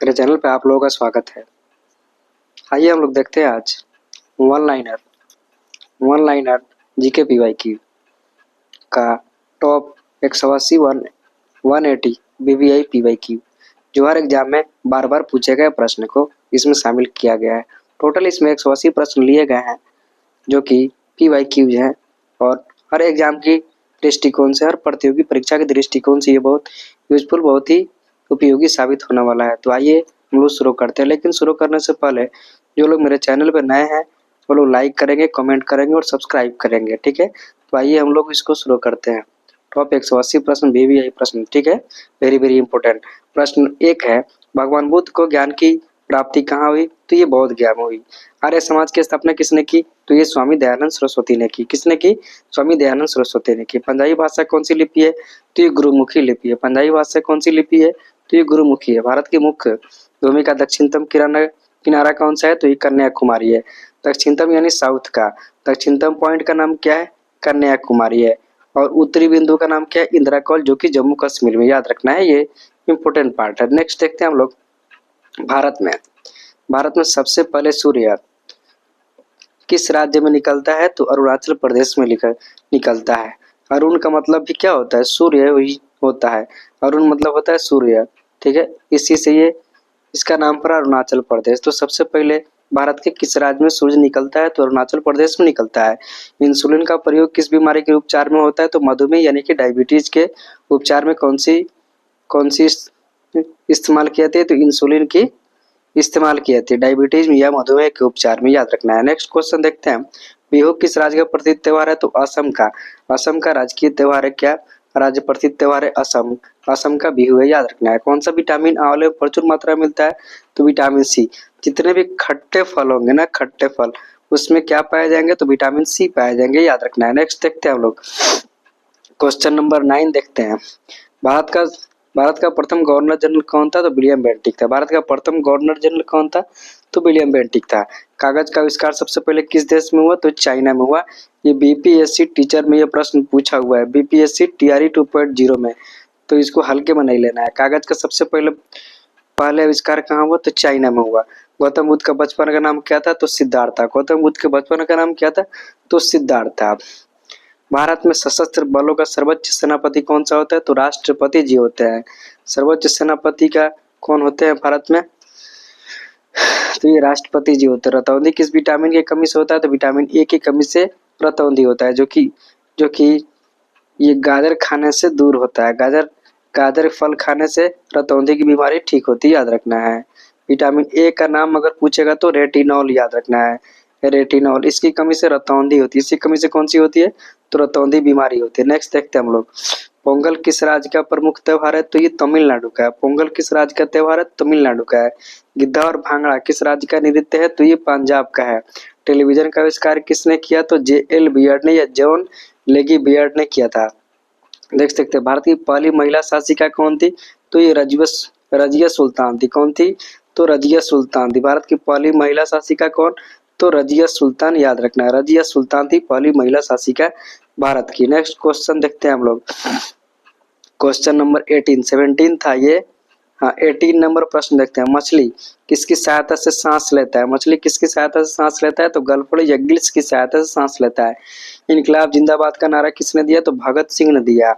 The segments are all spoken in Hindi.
मेरे चैनल पे आप लोगों का स्वागत है। आइए हम लोग देखते हैं आज वन लाइनर जीके पीवाईक्यू का टॉप 180 180 बीबीआई पीवाईक्यू जो हर एग्जाम में बार बार पूछे गए प्रश्न को इसमें शामिल किया गया है। टोटल इसमें 180 प्रश्न लिए गए हैं जो कि पीवाईक्यूज हैं और हर एग्जाम की दृष्टिकोण से, हर प्रतियोगी परीक्षा के दृष्टिकोण से ये बहुत यूजफुल, बहुत ही उपयोगी साबित होने वाला है। तो आइए हम लोग शुरू करते हैं, लेकिन शुरू करने से पहले जो लोग मेरे चैनल पर नए हैं वो लोग लाइक करेंगे, कमेंट करेंगे और सब्सक्राइब करेंगे, ठीक है। तो आइए हम लोग इसको शुरू करते हैं। टॉप 180 प्रश्न बीबीआई प्रश्न, ठीक है, वेरी वेरी इंपॉर्टेंट। प्रश्न 1 है, भगवान बुद्ध को ज्ञान की प्राप्ति कहाँ हुई? तो ये बौद्ध ज्ञान हुई। आर्य समाज की स्थापना किसने की? तो ये स्वामी दयानंद सरस्वती ने की। किसने की? स्वामी दयानंद सरस्वती ने की। पंजाबी भाषा कौन सी लिपि है? तो ये गुरुमुखी लिपि है। पंजाबी भाषा कौन सी लिपि है? तो ये गुरुमुखी है। भारत की मुख्य भूमि का दक्षिणतम किनारा कौन सा है? तो ये कन्याकुमारी है। दक्षिणतम यानी साउथ का दक्षिणतम पॉइंट का नाम क्या है? कन्याकुमारी है। और उत्तरी बिंदु का नाम क्या है? इंदिरा कॉल, जो कि जम्मू कश्मीर में, याद रखना है, ये इंपोर्टेंट पार्ट है। नेक्स्ट देखते हैं हम लोग भारत में सबसे पहले सूर्य किस राज्य में निकलता है? तो अरुणाचल प्रदेश में निकलता है। अरुण का मतलब भी क्या होता है? सूर्य ही होता है। अरुण मतलब होता है सूर्य, ठीक है। इसी से ये इसका नाम पड़ा अरुणाचल प्रदेश। तो सबसे पहले भारत के किस राज्य में सूर्य निकलता है? तो अरुणाचल प्रदेश में निकलता है। इंसुलिन का प्रयोग किस बीमारी के उपचार में होता है? तो मधुमेह यानी कि डायबिटीज के उपचार में कौन सी इस्तेमाल की जाती है? तो इंसुलिन की इस्तेमाल की जाती है डायबिटीज या मधुमेह के उपचार में, याद रखना है। नेक्स्ट क्वेश्चन देखते हैं, बिहू किस राज्य का प्रसिद्ध त्योहार है? तो असम का। असम का राजकीय त्योहार है क्या? राज्य प्रसिद्ध त्योहार है असम। असम का बिहू है, याद रखना है। कौन सा विटामिन आंवले में प्रचुर मात्रा में मिलता है? तो विटामिन सी। जितने भी खट्टे फल होंगे ना, खट्टे फल, उसमें क्या पाए जाएंगे? तो विटामिन सी पाए जाएंगे, याद रखना है। नेक्स्ट देखते हैं हम लोग क्वेश्चन नंबर 9 देखते हैं, भारत का प्रथम गवर्नर जनरल कौन था? तो विलियम बेंटिक था। भारत का प्रथम गवर्नर जनरल कौन था? तो विलियम बेंटिक था। कागज का आविष्कार सबसे पहले किस देश में हुआ? तो चाइना में हुआ। ये बीपीएससी टीचर में ये प्रश्न पूछा हुआ है, बीपीएससी टीआरई 2.0 में, तो इसको हल्के में नहीं लेना है। कागज का सबसे पहले आविष्कार कहाँ हुआ? तो चाइना में हुआ। गौतम बुद्ध का बचपन का नाम क्या था? तो सिद्धार्थ था। गौतम बुद्ध के बचपन का नाम क्या था? तो सिद्धार्थ था। भारत में सशस्त्र बलों का सर्वोच्च सेनापति कौन सा होता है? तो राष्ट्रपति जी होते हैं। सर्वोच्च सेनापति का कौन होते हैं भारत में? तो ये राष्ट्रपति जी होते हैं। रतौंधी किस विटामिन की कमी से होता है? तो विटामिन ए की कमी से रतौंधी होता है, जो कि ये गाजर खाने से दूर होता है। गाजर फल खाने से रतौंधी की बीमारी ठीक होती है, याद रखना है। विटामिन ए का नाम अगर पूछेगा तो रेटिनॉल, याद रखना है, रेटिनॉल। इसकी कमी से रतौंधी होती है। इसकी कमी से कौन सी होती है? तो रतौंधी बीमारी होती है। नेक्स्ट देखते हैं हम लोग, पोंगल किस राज्य का प्रमुख त्योहार है? तो ये तमिलनाडु का है। पोंगल किस राज्य का त्योहार है? तमिलनाडु का है। गिद्धा और भांगड़ा किस राज्य का नृत्य है? तो ये पंजाब का है। टेलीविजन का आविष्कार किसने किया? तो जेएल बियर्ड ने या जॉन लेगी बियर्ड ने किया था। देख सकते हैं, भारत की पहली महिला शासिका कौन थी? तो ये रजिया सुल्तान थी। कौन थी? तो रजिया सुल्तान थी। भारत की पहली महिला शासिका कौन? तो रजिया सुल्तान, याद रखना है, रजिया सुल्तान थी पहली महिला शासिका भारत की। नेक्स्ट क्वेश्चन देखते हैं हम लोग, क्वेश्चन नंबर 18 17 था ये, हाँ 18 नंबर प्रश्न देखते हैं, मछली किसकी सहायता से सांस लेता है? मछली किसकी सहायता से सांस लेता है? तो गलफड़ या गिल्स की सहायता से सांस लेता है। इनकलाब जिंदाबाद का नारा किसने दिया? तो भगत सिंह ने दिया।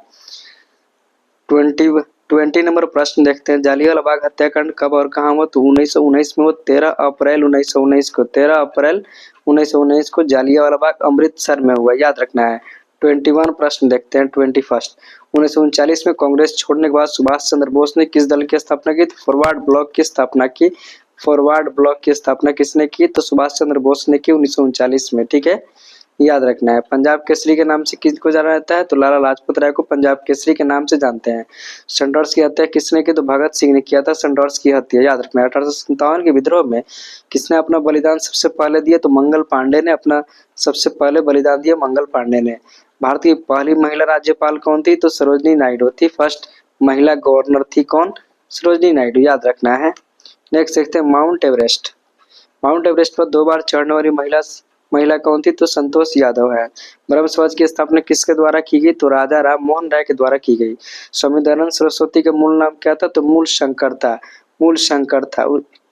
20 नंबर प्रश्न देखते हैं, जालियांवाला बाग हत्याकांड कब और कहाँ हुआ? तो 1919 में हुआ, 13 अप्रैल 1919 को, 13 अप्रैल 1919 को जालियांवाला बाग अमृतसर में हुआ, याद रखना है। 21 प्रश्न देखते हैं, 21 1939 में कांग्रेस छोड़ने के बाद सुभाष चंद्र बोस ने किस दल की स्थापना की? फॉरवर्ड ब्लॉक की स्थापना की। फॉरवर्ड ब्लॉक की स्थापना किसने की? तो सुभाष चंद्र बोस ने की 1939 में, ठीक है, याद रखना है। पंजाब केसरी के नाम से किसको जाना जाता है? तो लाला लाजपत राय को पंजाब केसरी के नाम से जानते हैं। संडर्स की हत्या किसने की? तो भगत सिंह ने किया था संडर्स की हत्या, याद रखना है। 1857 के विद्रोह में किसने अपना बलिदान सबसे पहले दिया? तो मंगल पांडे ने अपना सबसे पहले बलिदान दिया, मंगल पांडे ने। भारत की पहली महिला राज्यपाल कौन थी? तो सरोजनी नायडू थी। फर्स्ट महिला गवर्नर थी कौन? सरोजनी नायडू, याद रखना है। नेक्स्ट देखते हैं, माउंट एवरेस्ट। माउंट एवरेस्ट पर 2 बार चढ़ने वाली महिला कौन थी? तो संतोष यादव है। ब्रह्म समाज की स्थापना किसके द्वारा की गई? तो राजा राम मोहन राय के द्वारा की गई। स्वामी दयानंद सरस्वती का मूल नाम क्या था? तो मूल शंकर था। मूल शंकर था।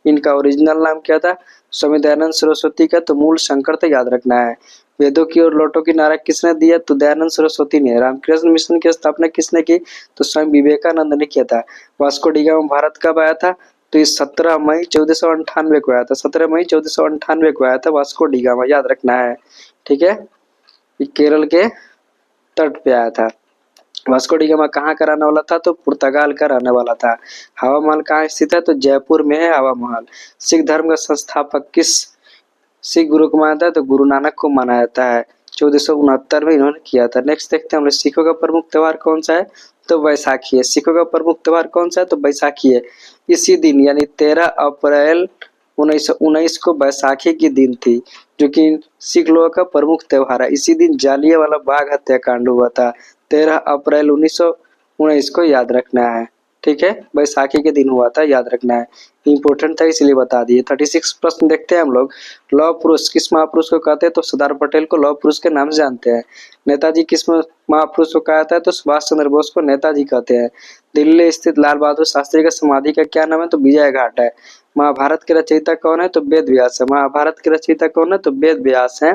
इनका ओरिजिनल नाम क्या था? स्वामी दयानंद सरस्वती का। तो मूल शंकर तो याद रखना है। वेदों की और लौटों की नारा किसने दिया? तो दयानंद सरस्वती ने। रामकृष्ण मिशन की स्थापना किसने की? तो स्वामी विवेकानंद ने किया था। वास्को डी गामा भारत कब आया था? तो इस 17 मई 1498 को आया था। 17 मई 1498 को आया था वास्को डी गामा, याद रखना है। ठीक है, ये केरल के तट पे आया था। वास्को डी गामा कहाँ का रहने वाला था? तो पुर्तगाल का रहने वाला था। हवा महल कहाँ स्थित है? तो जयपुर में है हवा महल। सिख धर्म का संस्थापक किस सिख गुरु को माना जाता है? तो गुरु नानक को माना जाता है। 1469 में इन्होंने किया था। नेक्स्ट देखते हैं हम लोग, सिखों का प्रमुख त्योहार कौन सा है? तो वैसाखी है। सिखों का प्रमुख त्योहार कौन सा है? तो वैसाखी है। इसी दिन यानी 13 अप्रैल 1919 को बैसाखी की दिन थी, जो कि सिख लोगों का प्रमुख त्योहार है। इसी दिन जालियांवाला बाग हत्याकांड हुआ था। 13 अप्रैल 1919 को याद रखना है। ठीक है, बैसाखी के दिन हुआ था, याद रखना है। इम्पोर्टेंट था इसलिए बता दिए। 36 प्रश्न देखते हैं हम लोग। लौह पुरुष किस महापुरुष को कहते हैं? तो सरदार पटेल को लौह पुरुष के नाम से जानते हैं। नेताजी किस महापुरुष को कहा जाता है? तो सुभाष चंद्र बोस को नेताजी कहते हैं। दिल्ली स्थित लाल बहादुर शास्त्री का समाधि का क्या नाम है? तो विजय घाट है। महाभारत के रचयिता कौन है? तो वेद व्यास है। महाभारत के रचयिता कौन है? तो वेद व्यास है।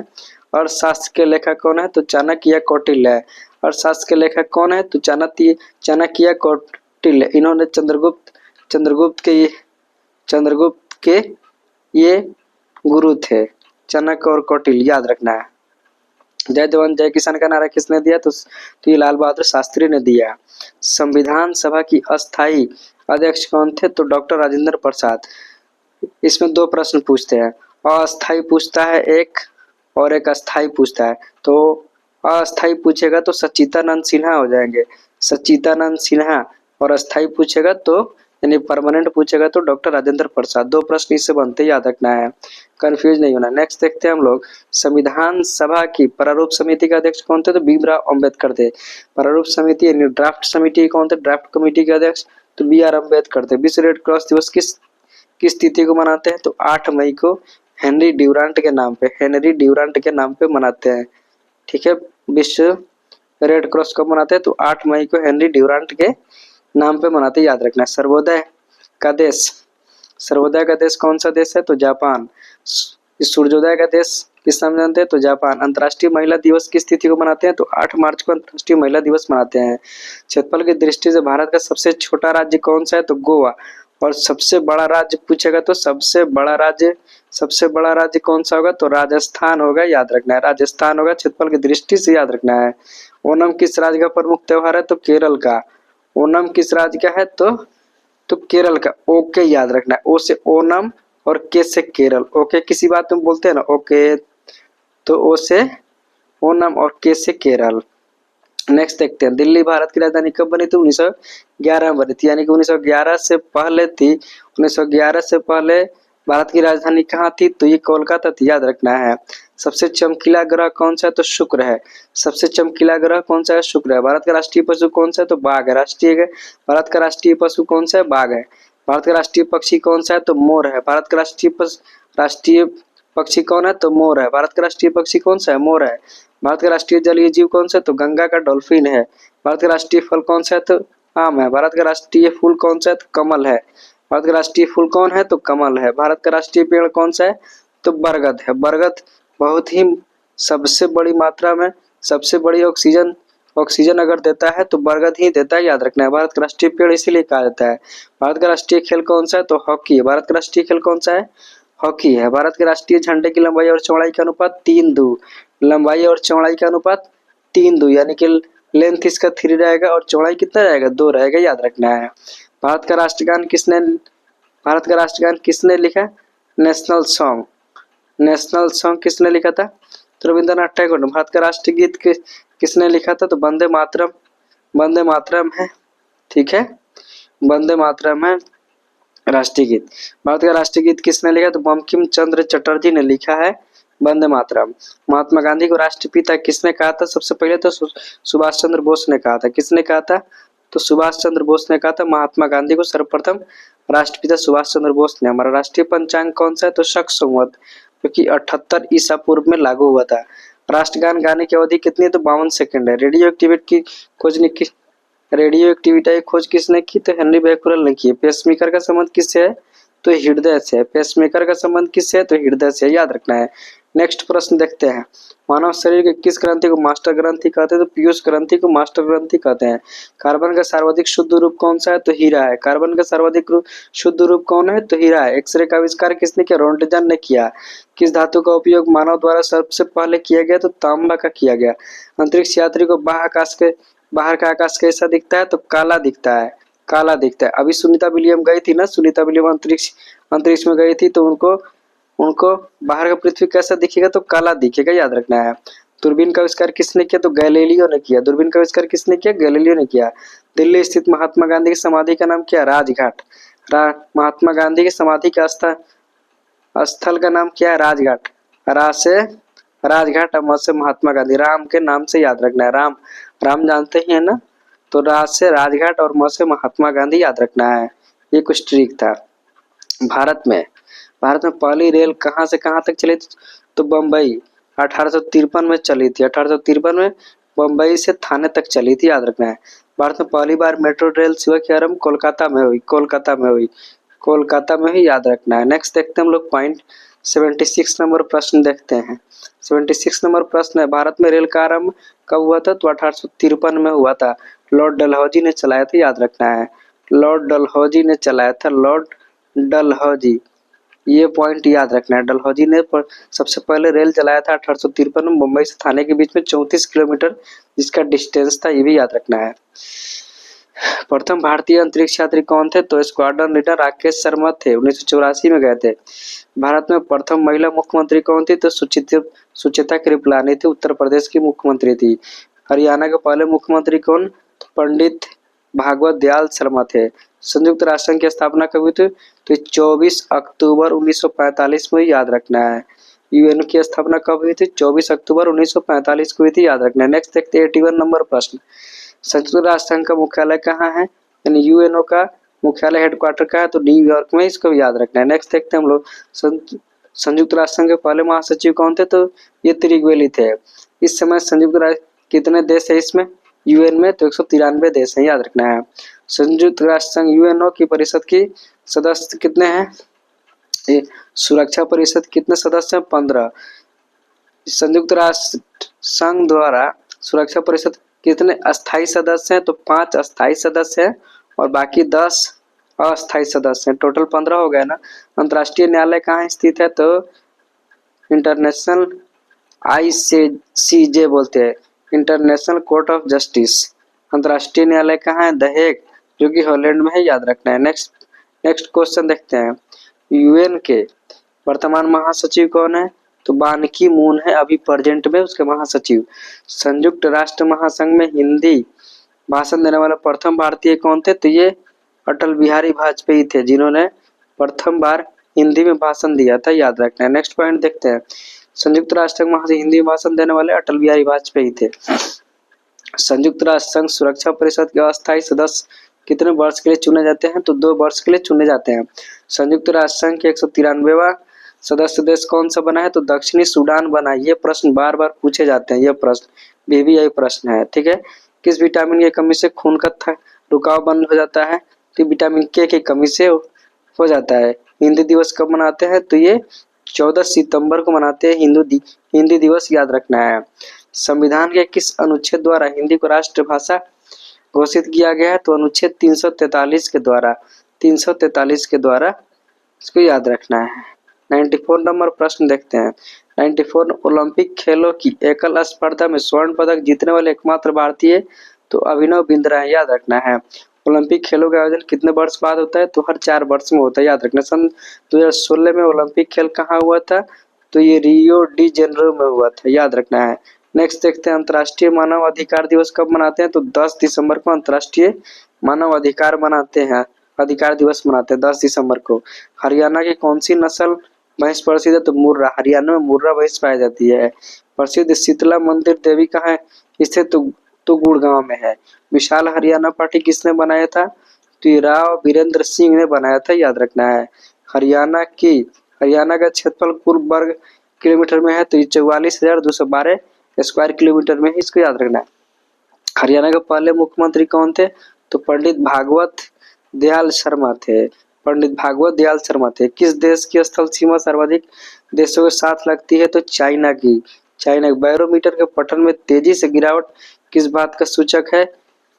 और शास्त्र के लेखक कौन है? तो चाणक्य या कौटिल्य है। और शास्त्र के लेखक कौन है? तो चाणक्य या कौटिल्य। इन्होंने चंद्रगुप्त के ये गुरु थे, चाणक्य और कौटिल्य, याद रखना है। जय जवान जय किसान का नारा किसने दिया? तो ये लाल बहादुर शास्त्री ने दिया। संविधान सभा की अस्थाई अध्यक्ष कौन थे? तो डॉक्टर राजेंद्र प्रसाद। इसमें दो प्रश्न पूछते हैं, अस्थाई पूछता है एक और एक अस्थाई पूछता है। तो अस्थाई पूछेगा तो सच्चिदानंद सिन्हा हो जाएंगे, सच्चिदानंद सिन्हा। और अस्थाई पूछेगा तो यानी परमानेंट पूछेगा तो डॉक्टर राजेंद्र प्रसाद। दो प्रश्न इससे बनते, याद रखना है, कंफ्यूज नहीं होना। नेक्स्ट देखते हैं हम लोग, संविधान सभा की प्रारूप समिति का अध्यक्ष कौन थे? तो भीमराव अंबेडकर थे। प्रारूप समिति यानी ड्राफ्ट समिति कौन थे? ड्राफ्ट कमेटी के अध्यक्ष तो BR अम्बेडकर थे। विश्व रेड क्रॉस दिवस किस तिथि को मनाते हैं? तो 8 मई को हेनरी ड्यूरांट के नाम पे मनाते हैं। ठीक है, विश्व रेड क्रॉस कब मनाते हैं? तो 8 मई को हेनरी ड्यूरांट के नाम पे मनाते, याद रखना है। सर्वोदय का देश कौन सा देश है? तो जापान। सूर्योदय का देश किस नाम जानते हैं? तो जापान। अंतर्राष्ट्रीय महिला दिवस किस तिथि को मनाते हैं? तो 8 मार्च को अंतर्राष्ट्रीय महिला दिवस मनाते हैं। क्षेत्रफल की दृष्टि से भारत का सबसे छोटा राज्य कौन सा है? तो गोवा। और सबसे बड़ा राज्य पूछेगा तो सबसे बड़ा राज्य कौन सा होगा? तो राजस्थान होगा, याद रखना है, राजस्थान होगा। क्षेत्रफल की दृष्टि से याद रखना है। ओणम किस राज्य का प्रमुख त्योहार है? तो केरल का। ओणम किस राज्य का है? तो केरल का। ओके, याद रखना है, ओ से ओणम और के से केरल। ओके किसी बात में बोलते हैं ना, ओके, तो ओ से ओणम और के से केरल। नेक्स्ट देखते हैं, दिल्ली भारत की राजधानी कब बनी थी? 1911 में बनी थी, यानी कि 1911 से पहले थी। 1911 से पहले भारत की राजधानी कहाँ थी? तो ये कोलकाता थी, याद रखना है। सबसे चमकीला ग्रह कौन सा है? तो शुक्र है। सबसे चमकीला ग्रह कौन सा है? शुक्र है। भारत का राष्ट्रीय पशु कौन सा है? तो बाघ है। भारत का राष्ट्रीय पशु कौन सा है? बाघ है। भारत का राष्ट्रीय पक्षी कौन सा है? तो मोर है। भारत का राष्ट्रीय पक्षी कौन है? तो मोर है। भारत का राष्ट्रीय पक्षी कौन सा है? मोर है। भारत का राष्ट्रीय जलीय जीव कौन सा है? तो गंगा का डॉल्फिन है। भारत का राष्ट्रीय फल कौन सा है? तो आम है। भारत का राष्ट्रीय फूल कौन सा है? तो कमल है। भारत का राष्ट्रीय फूल कौन है? तो कमल है। भारत का राष्ट्रीय पेड़ कौन सा है? तो बरगद है। बरगद बहुत ही सबसे बड़ी मात्रा में सबसे बड़ी ऑक्सीजन अगर देता है तो बरगद ही देता है, याद रखना है। भारत का राष्ट्रीय पेड़ इसीलिए कहा जाता है। भारत का राष्ट्रीय खेल कौन सा है? तो हॉकी है। भारत का राष्ट्रीय खेल कौन सा है? हॉकी है। भारत के राष्ट्रीय झंडे की लंबाई और चौड़ाई का अनुपात 3:2। लंबाई और चौड़ाई का अनुपात 3:2, यानी कि लेंथ इसका 3 रहेगा और चौड़ाई कितना रहेगा? 2 रहेगा, याद रखना है। भारत का राष्ट्रगान किसने लिखा? नेशनल सॉन्ग किसने लिखा था? तो रविंद्रनाथ टैगोर ने। भारत का राष्ट्रगीत किसने लिखा था? तो वंदे मातरम है। ठीक है, वंदे मातरम है राष्ट्रीय गीत। भारत का राष्ट्रीय गीत किसने लिखा? तो बंकिम चंद्र चटर्जी ने लिखा है वंदे मातरम। महात्मा गांधी को राष्ट्रपिता किसने कहा था? सबसे पहले तो सुभाष चंद्र बोस ने कहा था। किसने कहा था? तो सुभाष चंद्र बोस ने कहा था महात्मा गांधी को सर्वप्रथम राष्ट्रपिता सुभाष चंद्र बोस ने। हमारा राष्ट्रीय पंचांग कौन सा है? तो शक संवत, क्योंकि 78 ईसा पूर्व में लागू हुआ था। राष्ट्रगान गाने की अवधि कितनी है? तो 52 सेकंड है। रेडियो एक्टिविटी की रेडियो एक्टिविटी की खोज किसने की? तो हेनरी बैक्यूरेल ने की। पेसमेकर का संबंध किससे है? तो हृदय से है। पेसमेकर का संबंध किससे है? तो हृदय से, याद रखना है। नेक्स्ट प्रश्न देखते हैं। मानव शरीर के किस ग्रंथि को मास्टर ग्रंथि कहते हैं? तो पीयूष ग्रंथि को मास्टर ग्रंथि कहते हैं। कार्बन का सर्वाधिक शुद्ध रूप कौन सा है? तो हीरा है। कार्बन का सर्वाधिक शुद्ध रूप कौन है? तो हीरा है। एक्सरे का आविष्कार किसने किया? रोंटगन ने किया। किस धातु का उपयोग मानव द्वारा सबसे पहले किया गया? तो तांबा का किया गया। अंतरिक्ष यात्री को बाहर का आकाश कैसा दिखता है? तो काला दिखता है, काला दिखता है। अभी सुनीता विलियम गई थी ना, सुनीता विलियम अंतरिक्ष में गई थी, तो उनको उनको बाहर का पृथ्वी कैसा दिखेगा? तो काला दिखेगा, याद रखना है। दूरबीन का आविष्कार किसने किया? तो गैलीलियो ने किया। दूरबीन का आविष्कार किसने किया? गैलीलियो ने किया। दिल्ली स्थित महात्मा गांधी की समाधि का नाम क्या? राजघाट। महात्मा गांधी की समाधि का स्थल का नाम क्या है? राजघाट। रा से राजघाट, म से महात्मा गांधी। राम के नाम से याद रखना है। राम, राम जानते ही है ना। तो रा से राजघाट और म से महात्मा गांधी याद रखना है। ये कुछ ट्रिक था। भारत में पहली रेल कहाँ से कहाँ तक चली थी? तो बम्बई 1853 में चली थी। 1853 में बम्बई से थाने तक चली थी, याद रखना है। भारत में पहली बार मेट्रो रेल सेवा की आरंभ कोलकाता में हुई। कोलकाता में ही, याद रखना है। नेक्स्ट देखते हैं हम लोग पॉइंट 76 नंबर प्रश्न देखते हैं। 76 नंबर प्रश्न है, भारत में रेल का आरंभ कब हुआ था? तो 1853 में हुआ था। लॉर्ड डलहौजी ने चलाया था, याद रखना है। लॉर्ड डलहौजी ने चलाया था। लॉर्ड डलहौजी, ये पॉइंट याद रखना है। डलहौजी ने सबसे पहले रेल चलाया था 1853 में। मुंबई से थाने के बीच में 34 किलोमीटर जिसका डिस्टेंस था, ये भी याद रखना है। प्रथम भारतीय अंतरिक्ष यात्री कौन थे? तो स्क्वाड्रन लीडर राकेश शर्मा थे, 1984 में गए थे। भारत में प्रथम महिला मुख्यमंत्री कौन थी? तो सुचेता कृपलानी थी, उत्तर प्रदेश की मुख्यमंत्री थी। हरियाणा के पहले मुख्यमंत्री कौन? तो पंडित भागवत दयाल शर्मा थे। संयुक्त राष्ट्र संघ की स्थापना कब हुई थी? तो 24 अक्टूबर 1945 में, याद रखना है। यूएन की स्थापना कब हुई थी? 24 अक्टूबर 1945 को हुई थी, याद रखना है। नेक्स्ट देखते हैं 81 नंबर प्रश्न। संयुक्त राष्ट्र संघ का मुख्यालय कहाँ है? यानी यूएनओ का मुख्यालय हेडक्वार्टर का है? तो न्यूयॉर्क में, इसको भी याद रखना है। नेक्स्ट देखते हैं हम लोग संयुक्त राष्ट्र संघ के पहले महासचिव कौन थे? तो ये त्रिगवेली थे। इस समय संयुक्त राष्ट्र कितने देश है इसमें? यूएन में तो 193 देश है, याद रखना है। संयुक्त राष्ट्र संघ यूएनओ की परिषद की सदस्य कितने हैं? सुरक्षा परिषद कितने सदस्य हैं? 15। संयुक्त राष्ट्र संघ द्वारा सुरक्षा परिषद कितने अस्थायी सदस्य हैं? तो 5 अस्थायी सदस्य हैं और बाकी 10 अस्थायी सदस्य हैं। टोटल 15 हो गए ना। अंतर्राष्ट्रीय न्यायालय कहाँ स्थित है? तो इंटरनेशनल ICJ बोलते हैं, इंटरनेशनल कोर्ट ऑफ जस्टिस। अंतर्राष्ट्रीय न्यायालय कहाँ है? द हेग, जो कि हॉलैंड में है, याद रखना है। नेक्स्ट क्वेश्चन देखते हैं। यूएन के वर्तमान महासचिव कौन है? तो बान की मून है अभी प्रेजेंट में उसके महासचिव। संयुक्त राष्ट्र महासंघ में हिंदी भाषण देने वाला प्रथम भारतीय कौन थे? तो ये अटल बिहारी वाजपेयी थे, जिन्होंने प्रथम बार हिंदी में भाषण दिया था, याद रखना है। नेक्स्ट पॉइंट देखते हैं। संयुक्त राष्ट्र संघ में हिंदी भाषण देने वाले अटल बिहारी वाजपेयी थे। संयुक्त राष्ट्र संघ सुरक्षा परिषद के अस्थायी सदस्य कितने वर्ष के लिए चुने जाते हैं? तो 2 वर्ष के लिए चुने जाते हैं। संयुक्त राष्ट्र संघ के 193वां सदस्य देश कौन सा बना है? तो दक्षिणी सूडान बना। ये प्रश्न बार बार पूछे जाते हैं, ये प्रश्न BBI प्रश्न है, ठीक है। किस विटामिन की कमी से खून का रुकाव बंद हो जाता है? तो विटामिन K की कमी से हो जाता है। हिंदी दिवस कब मनाते हैं? तो ये 14 सितंबर को मनाते हैं हिंदी दिवस, याद रखना है। संविधान के किस अनुच्छेद द्वारा हिंदी को राष्ट्रभाषा घोषित किया गया है? तो अनुच्छेद 343 के द्वारा, 343 के द्वारा, इसको याद रखना है। 94 नंबर प्रश्न देखते हैं। 94 ओलंपिक खेलों की एकल स्पर्धा में स्वर्ण पदक जीतने वाले एकमात्र भारतीय तो अभिनव बिंद्रा है, याद रखना है। ओलंपिक खेलों का आयोजन कितने वर्ष बाद होता है? तो हर 4 वर्ष में होता है, याद रखना। सन 2016 में ओलंपिक खेल कहाँ हुआ था? तो ये रियो डी जेनेरो में हुआ था, याद रखना है। नेक्स्ट देखते हैं अंतर्राष्ट्रीय मानव अधिकार दिवस कब मनाते हैं? तो 10 दिसंबर को अंतर्राष्ट्रीय मानव अधिकार दिवस मनाते हैं, 10 दिसंबर को। हरियाणा की कौन सी नस्ल भैंस प्रसिद्ध है? तो मुर्रा। हरियाणा में मुर्रा भैंस पाई जाती है। प्रसिद्ध शीतला मंदिर देवी कहाँ है स्थित? तो गुड़गांव में है। विशाल हरियाणा पार्टी किसने बनाया था? तो ये राव वीरेंद्र सिंह ने बनाया था, याद रखना है। हरियाणा का क्षेत्रफल कुल वर्ग किलोमीटर में है, तो ये 44,212 स्क्वायर किलोमीटर में है, इसको याद रखना है। हरियाणा के पहले मुख्यमंत्री कौन थे? तो पंडित भागवत दयाल शर्मा थे। पंडित भागवत दयाल शर्मा थे। किस देश की स्थल सीमा सर्वाधिक देशों के साथ लगती है? तो चाइना की। चाइना। बैरोमीटर के पठन में तेजी से गिरावट किस बात का सूचक है?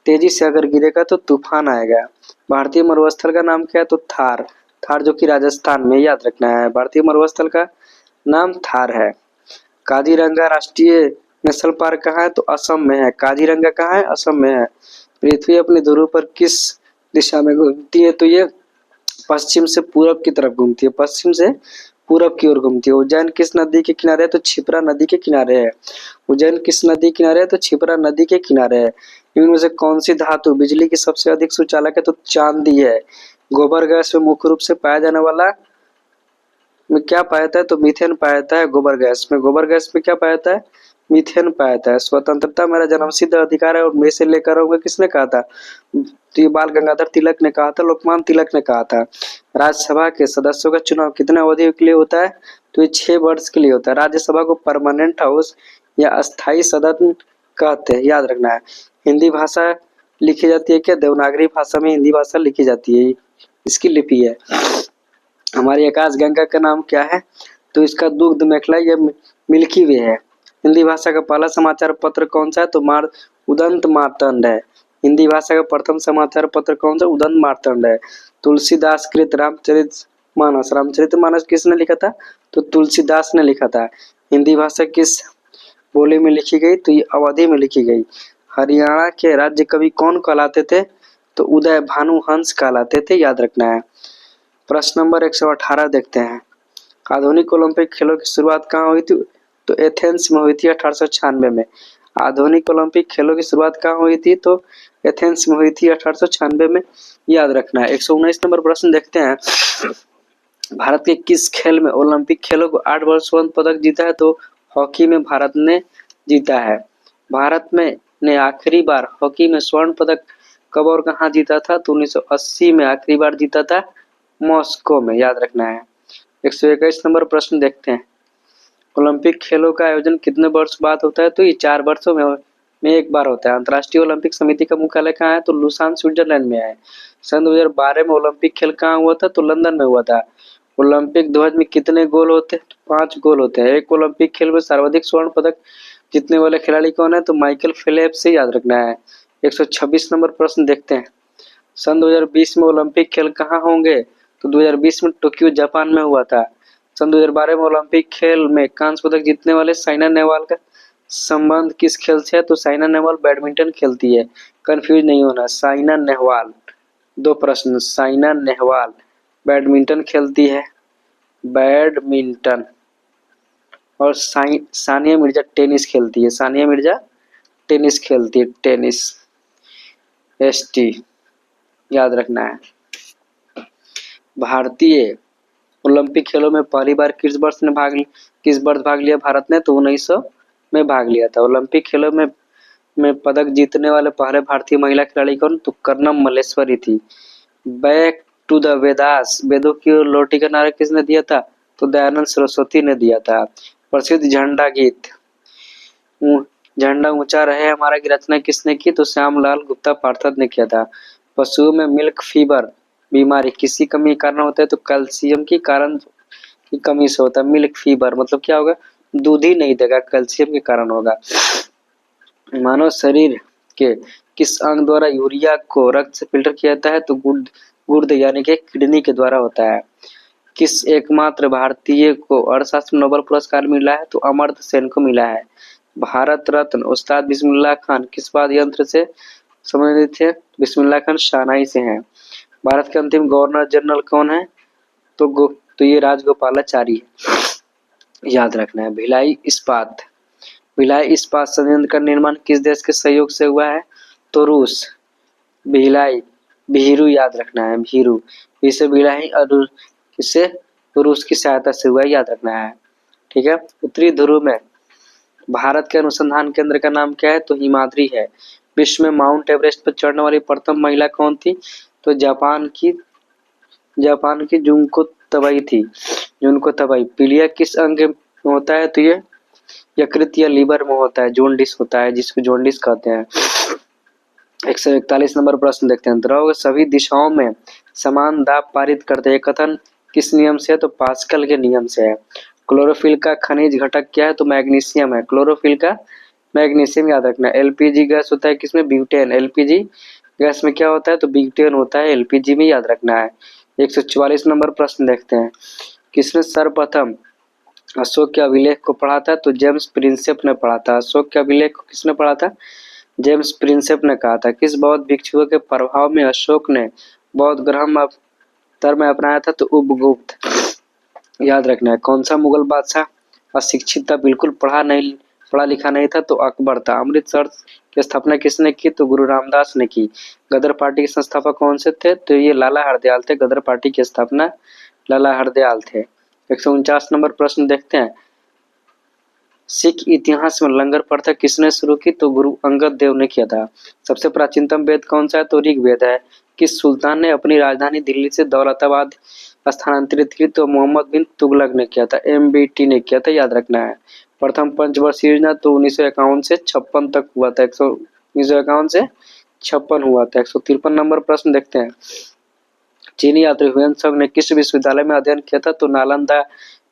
तेजी से अगर गिरेगा तो तूफान आएगा। भारतीय मरुस्थल का नाम क्या है? तो थार। थार जो कि राजस्थान में, याद रखना है। भारतीय मरुस्थल का नाम थार है। काजीरंगा राष्ट्रीय नेशनल पार्क कहाँ है? तो असम में है। काजीरंगा कहाँ है? असम में है। पृथ्वी अपने ध्रुव पर किस दिशा में घूमती है? तो ये पश्चिम से पूरब की तरफ घूमती है। पश्चिम से पूरब की ओर घूमती है। उज्जैन किस नदी के किनारे है? तो क्षिप्रा नदी के किनारे है। उज्जैन किस नदी के किनारे है? तो क्षिप्रा नदी के किनारे है। इनमें से कौन सी धातु बिजली की सबसे अधिक सुचालक है? तो चांदी है। गोबर गैस में मुख्य रूप से पाया जाने वाला में क्या पाया जाता है? तो मीथेन पाया जाता है गोबर गैस में। गोबर गैस में क्या पाया जाता है? मीथेन पाया जाता है। स्वतंत्रता मेरा जन्मसिद्ध अधिकार है और मैं इसे लेकर रहूंगा, किसने कहा था? तो ये बाल गंगाधर तिलक ने कहा था, लोकमान्य तिलक ने कहा था। राज्यसभा के सदस्यों का चुनाव कितने अवधि के लिए होता है? तो ये 6 वर्ष के लिए होता है। राज्यसभा को परमानेंट हाउस या अस्थायी सदन कहते हैं, याद रखना है। हिंदी भाषा लिखी जाती है क्या? देवनागरी भाषा में हिंदी भाषा लिखी जाती है, इसकी लिपि है। हमारी आकाश गंगा का नाम क्या है? तो इसका दुग्ध मेखला या मिल्की वे है। हिंदी भाषा का पहला समाचार पत्र कौन सा है? तो उदंत मार्तंड है। हिंदी भाषा का प्रथम समाचार पत्र कौन सा? उदंत मार्तंड है। तुलसीदास कृत रामचरितमानस। रामचरितमानस किसने लिखा था? तो तुलसीदास ने लिखा था। हिंदी भाषा किस बोली में लिखी गई? तो ये अवधी में लिखी गई। हरियाणा के राज्य कवि कौन कहलाते थे? तो उदय भानु हंस कहलाते थे, याद रखना है। प्रश्न नंबर 118 देखते हैं। आधुनिक ओलंपिक खेलों की शुरुआत कहाँ हुई थी? तो एथेंस में हुई थी 1896 में। आधुनिक ओलंपिक खेलों की शुरुआत कहाँ हुई थी? तो एथेंस में हुई थी 1896 में, याद रखना है। 119 नंबर प्रश्न देखते हैं। भारत के किस खेल में ओलंपिक खेलों को 8 बार स्वर्ण पदक जीता है? तो हॉकी में भारत ने जीता है। भारत में ने आखिरी बार हॉकी में स्वर्ण पदक कब और कहाँ जीता था? तो 1980 में आखिरी बार जीता था, मॉस्को में, याद रखना है। 121 नंबर प्रश्न देखते हैं। ओलंपिक खेलों का आयोजन कितने वर्ष बाद होता है? तो ये 4 वर्षों में एक बार होता है। अंतर्राष्ट्रीय ओलंपिक समिति का मुख्यालय कहाँ है? तो लुसान स्विट्जरलैंड में है। सन 2012 में ओलंपिक खेल कहाँ हुआ था? तो लंदन में हुआ था। ओलंपिक ध्वज में कितने गोल होते हैं? 5 गोल होते हैं। एक ओलंपिक खेल में सर्वाधिक स्वर्ण पदक जीतने वाले खिलाड़ी कौन है? तो माइकल फेल्प्स से, याद रखना है। 126 नंबर प्रश्न देखते हैं। सन 2020 में ओलंपिक खेल कहाँ होंगे? तो 2020 में टोक्यो जापान में हुआ था। सन 2012 में ओलंपिक खेल में कांस्य पदक जीतने वाले साइना नेहवाल का संबंध किस खेल से है? तो साइना नेहवाल बैडमिंटन खेलती है, कंफ्यूज नहीं होना। साइना नेहवाल, 2 प्रश्न। साइना नेहवाल बैडमिंटन खेलती है, बैडमिंटन। और सानिया मिर्जा टेनिस खेलती है। सानिया मिर्जा टेनिस खेलती है, टेनिस, ST, याद रखना है। भारतीय ओलंपिक खेलों में पहली बार किस वर्ष भाग लिया भारत ने? तो 1900 में भाग लिया था। ओलंपिक खेलों में पदक जीतने वाले पहले भारतीय महिला खिलाड़ी कौन? तो कर्णम मल्लेश्वरी थी। बैक टू द वेदास, वेदों की ओर लौटी का नारा किसने दिया था? तो दयानंद सरस्वती ने दिया था। प्रसिद्ध झंडा गीत झंडा ऊंचा रहे हमारा की रचना किसने की? तो श्यामलाल गुप्ता पार्षद ने किया था। पशुओं में मिल्क फीवर बीमारी किसी कमी के कारण होता है? तो कैल्शियम की कारण की कमी से होता है मिल्क फीवर। मतलब क्या होगा? दूध ही नहीं देगा, कैल्शियम के कारण होगा। मानव शरीर के किस अंग द्वारा यूरिया को रक्त से फिल्टर किया जाता है? तो गुर्दे यानी कि किडनी के द्वारा होता है। किस एकमात्र भारतीय को अर्थशास्त्र में नोबेल पुरस्कार मिला है? तो अमर्त्य सेन को मिला है। भारत रत्न उस्ताद बिस्मिल्लाह खान किस वाद्य यंत्र से संबंधित थे? बिस्मिल्लाह खान शहनाई से हैं। भारत के अंतिम गवर्नर जनरल कौन है? तो ये राजगोपालाचारी है, याद रखना है। भिलाई इस्पात संयंत्र का निर्माण किस देश के सहयोग से हुआ है? तो रूस। भिलाई, भीरू, याद रखना है, भीरू। इसे भिलाई और इसे रूस की सहायता से हुआ है, याद रखना है। ठीक है। उत्तरी ध्रुव में भारत के अनुसंधान केंद्र का नाम क्या है? तो हिमाद्री है। विश्व में माउंट एवरेस्ट पर चढ़ने वाली प्रथम महिला कौन थी? तो जापान की जुनको तबई थी। जुनको तबई। पीलिया किस अंग में होता है? तो ये यकृत या लीवर में होता है, जोंडिस होता है, जिसको जोंडिस कहते हैं। 141 नंबर प्रश्न देखते हैं। द्रव सभी दिशाओं में समान दाब पारित करते हैं, कथन किस नियम से है? तो पास्कल के नियम से है। क्लोरोफिल का खनिज घटक क्या है? तो मैग्नीशियम है। क्लोरोफिल का मैग्नीशियम याद रखना। एलपीजी गैस होता है किसमें? ब्यूटेन। एलपीजी गैस में क्या होता है? तो ब्यूटेन होता है। एलपीजी में याद रखना है। 144 नंबर प्रश्न देखते हैं। किसने सर्वप्रथम अशोक के अभिलेख को पढ़ा था? तो जेम्स प्रिंसेप ने पढ़ा था। अशोक के अभिलेख को किसने पढ़ा था? जेम्स प्रिंसेप ने कहा था। किस बौद्ध भिक्षुओं के प्रभाव में अशोक ने बौद्ध धर्म में अपनाया था? तो उपगुप्त। याद रखना है। कौन सा मुगल बादशाह अशिक्षित था, बिल्कुल पढ़ा लिखा नहीं था? तो अकबर था। अमृतसर की स्थापना किसने की? तो गुरु रामदास ने की। गदर पार्टी के संस्थापक कौन से थे? तो ये लाला हरदयाल थे। गदर पार्टी की स्थापना लाला हरदयाल थे। 149 नंबर प्रश्न देखते हैं। सिख इतिहास में लंगर प्रथा किसने शुरू की? तो गुरु अंगद देव ने किया था। सबसे प्राचीनतम वेद कौन सा है? तो ऋग्वेद है। किस सुल्तान ने अपनी राजधानी दिल्ली से दौलताबाद स्थानांतरित की? तो मोहम्मद बिन तुगलक ने किया था। एमबीटी ने किया था। याद रखना है। प्रथम पंचवर्षीय योजना तो 1951 से 56 तक हुआ था। 1951 से 56 हुआ था। 153 नंबर प्रश्न देखते हैं। चीनी यात्री हुएनसांग ने किस विश्वविद्यालय में अध्ययन किया था? तो नालंदा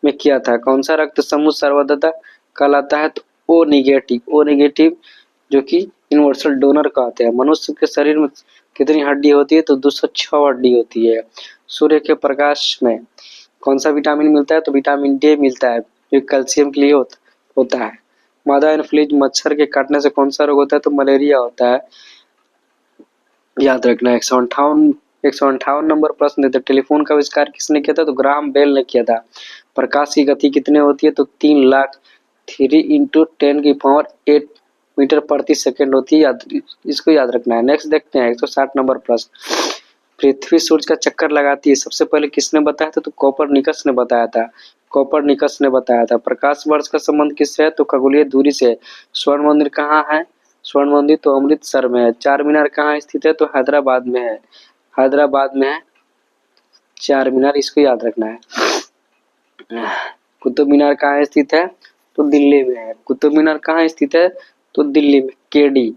में किया था। कौन सा रक्त समूह सर्वोदय कहलाता है? तो ओ निगेटिव। ओ निगेटिव जो कि यूनिवर्सल डोनर कहते हैं। मनुष्य के शरीर में कितनी हड्डी होती है? तो 206 हड्डी होती है। सूर्य के प्रकाश में कौन सा विटामिन मिलता है? तो विटामिन डी मिलता है, जो कैल्शियम के लिए होता है। मादा एनोफिलीज मच्छर के काटने से कौन सा रोग होता है? तो मलेरिया होता है। याद रखना है। 158 नंबर प्रश्न देते। टेलीफोन का आविष्कार किसने किया था? तो ग्राहम बेल ने किया था। प्रकाश की गति कितनी होती है? तो 3 लाख 3 × 10⁸ मीटर प्रति सेकंड होती है। इसको याद रखना है। नेक्स्ट देखते हैं 160 नंबर प्रश्न। पृथ्वी सूर्य का चक्कर लगाती है, सबसे पहले किसने बताया था? तो कोपरनिकस ने बताया था। कोपरनिकस ने बताया था। प्रकाश वर्ष का संबंध किससे है? तो खगोलीय दूरी से। स्वर्ण मंदिर कहाँ है? स्वर्ण मंदिर तो अमृतसर में है। चार मीनार कहाँ स्थित है? तो हैदराबाद में है। हैदराबाद में है चार मीनार, इसको याद रखना है। कुतुब मीनार कहाँ स्थित है? तो दिल्ली में है। कुतुब मीनार कहाँ स्थित है? तो दिल्ली में। केडी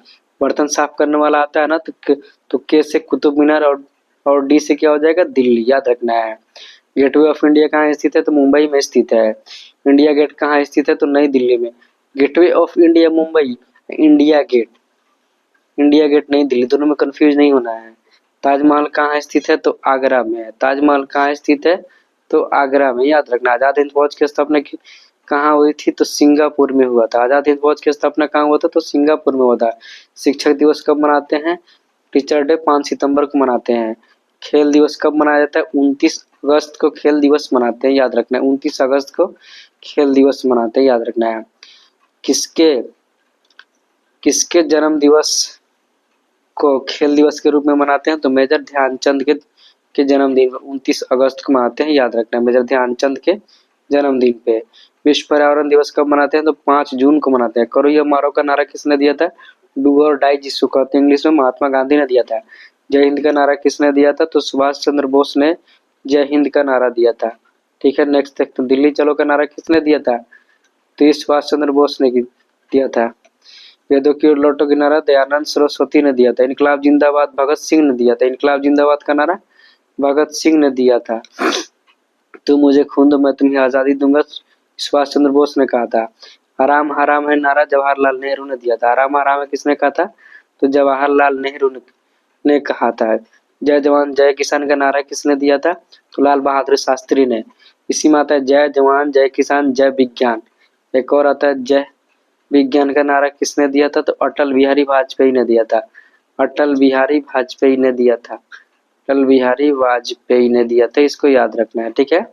बर्तन साफ करने वाला आता है ना, तो के से कुतुब मीनार और डी से क्या हो जाएगा? दिल्ली। याद रखना है। गेटवे ऑफ इंडिया कहाँ स्थित है? तो मुंबई में स्थित है। इंडिया गेट कहाँ स्थित है? तो नई दिल्ली में। Gateway of India Mumbai, India Gate नई दिल्ली, दोनों में कंफ्यूज नहीं होना है। ताजमहल कहाँ स्थित है? तो आगरा में है। ताजमहल कहाँ स्थित है? तो आगरा में। याद रखना। आजाद हिंद फौज की स्थापना कहाँ हुई थी? तो सिंगापुर में हुआ था। आजाद हिंद फौज की स्थापना कहाँ हुआ था? तो सिंगापुर में हुआ था। शिक्षक दिवस कब मनाते हैं? टीचर डे 5 सितंबर को मनाते हैं। खेल दिवस कब मनाया जाता है? 29 अगस्त को खेल दिवस मनाते हैं। याद रखना है। 29 अगस्त को खेल दिवस मनाते हैं। याद रखना है। किसके जन्म दिवस को खेल दिवस के रूप में मनाते हैं? तो मेजर ध्यानचंद के जन्मदिन 29 अगस्त को मनाते हैं। याद रखना है। मेजर ध्यानचंद के जन्मदिन पे। विश्व पर्यावरण दिवस कब मनाते हैं? तो 5 जून को मनाते हैं। करो या मारो का नारा किसने दिया था? डू और डाई जिसको कहते हैं इंग्लिश में, महात्मा गांधी ने दिया था। जय हिंद का नारा किसने दिया था? तो सुभाष चंद्र बोस ने जय हिंद का नारा दिया था। ठीक है, नेक्स्ट देखते हैं। दिल्ली चलो का नारा किसने दिया था? तो ये सुभाष चंद्र बोस ने दिया था। वेदों की ओर लौटो का नारा दयानंद सरस्वती ने दिया था। इनकलाब जिंदाबाद भगत सिंह ने दिया था। इनकलाब जिंदाबाद का नारा भगत सिंह ने दिया था। तू मुझे खून दो मैं तुम्हें आजादी दूंगा, सुभाष चंद्र बोस ने कहा था। हराम हराम है नारा जवाहरलाल नेहरू ने दिया था। हराम हराम है किसने कहा था? तो जवाहरलाल नेहरू ने कहा था। जय जवान जय किसान का नारा किसने दिया था? तो लाल बहादुर शास्त्री ने। इसी में आता है जय जवान जय किसान जय विज्ञान। एक और आता है जय विज्ञान का नारा किसने दिया था? तो अटल बिहारी वाजपेयी ने दिया था। अटल बिहारी वाजपेयी ने दिया था। अटल बिहारी वाजपेयी ने दिया था। इसको याद रखना है। ठीक है।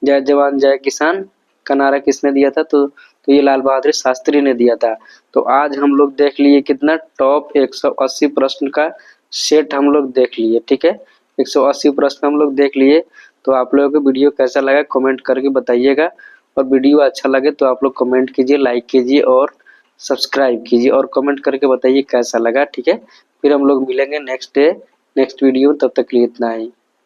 जय जवान जय किसान का नारा किसने दिया था? तो ये लाल बहादुर शास्त्री ने दिया था। तो आज हम लोग देख लिए कितना टॉप 180 प्रश्न का सेट हम लोग देख लिए। ठीक है, 180 प्रश्न हम लोग देख लिए। तो आप लोगों को वीडियो कैसा लगा कमेंट करके बताइएगा, और वीडियो अच्छा लगे तो आप लोग कमेंट कीजिए, लाइक कीजिए और सब्सक्राइब कीजिए, और कमेंट करके बताइए कैसा लगा। ठीक है, फिर हम लोग मिलेंगे नेक्स्ट वीडियो। तब तक के लिए इतना ही।